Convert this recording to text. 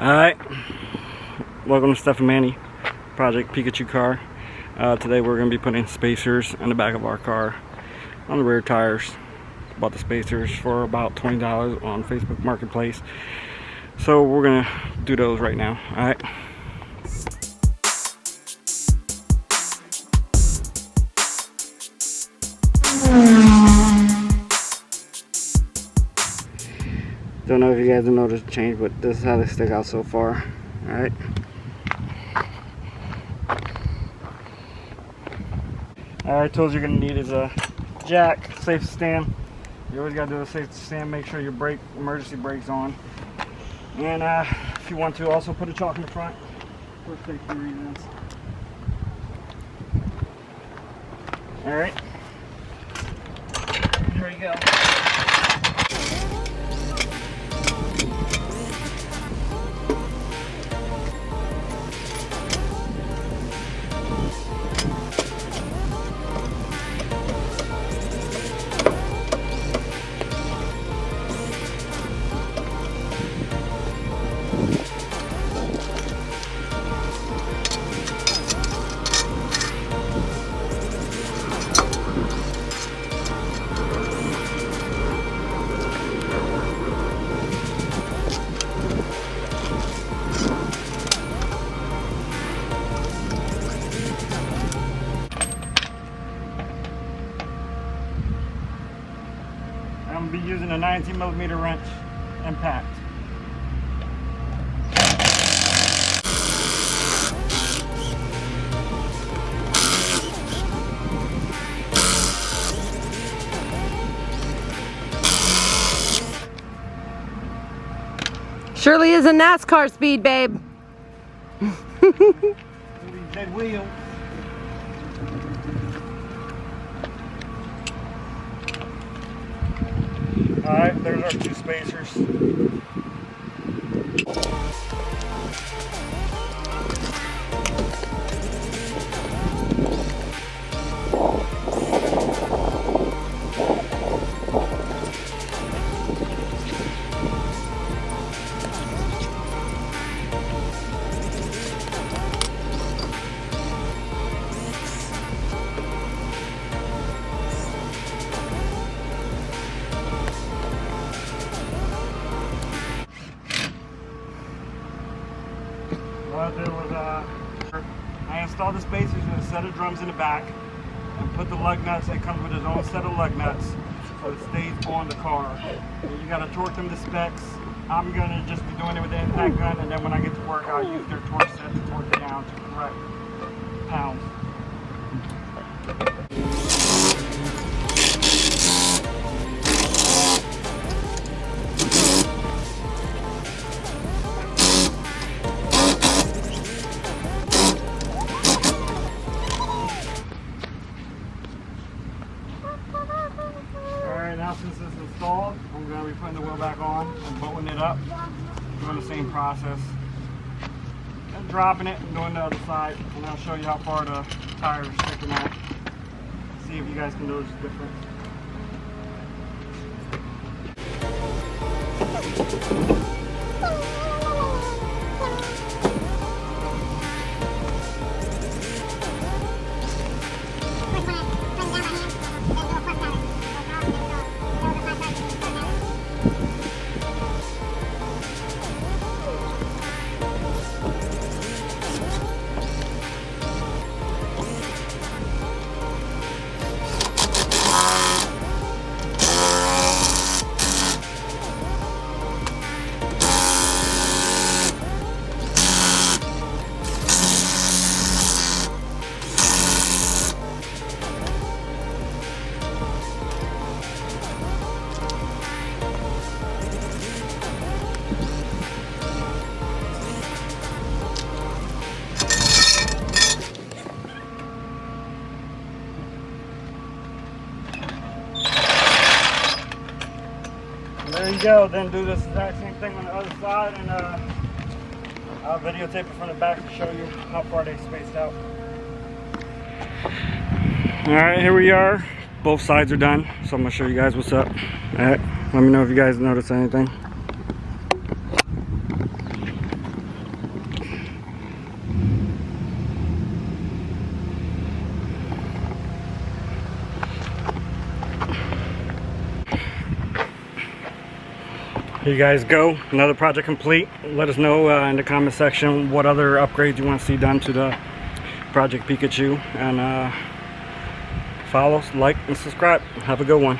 Alright, welcome to StephAndMannie project Pikachu car. Today we're going to be putting spacers in the back of our car on the rear tires. Bought the spacers for about $20 on Facebook Marketplace. So we're going to do those right now. Alright. Don't know if you guys have noticed the change, but this is how they stick out so far. Alright. Alright, tools you're going to need is a jack, safe stand. You always got to do a safe stand, make sure your emergency brake's on. And if you want to, also put a chalk in the front for safety reasons. Alright. Here we go. I'm going to be using a 19mm wrench impact. Surely is a NASCAR speed, babe. Dead wheel. Alright, there's our two spacers. What I did was I installed the spacers with a set of drums in the back and put the lug nuts. It comes with its own set of lug nuts, so it stays on the car. And you got to torque them to specs. I'm going to just be doing it with the impact gun, and then when I get to work, I'll use their torque set to torque it down to correct pounds. Now since it's installed, I'm going to be putting the wheel back on and bolting it up, doing the same process, and dropping it and doing the other side, and I'll show you how far the tire is sticking out, see if you guys can notice the difference. There you go. Then do this exact same thing on the other side, and I'll videotape it from the back to show you how far they spaced out. Alright, here we are. Both sides are done, so I'm going to show you guys what's up. Alright, let me know if you guys notice anything. Here you guys go. Another project complete. Let us know in the comment section what other upgrades you want to see done to the Project Pikachu. And follow, like, and subscribe. Have a good one.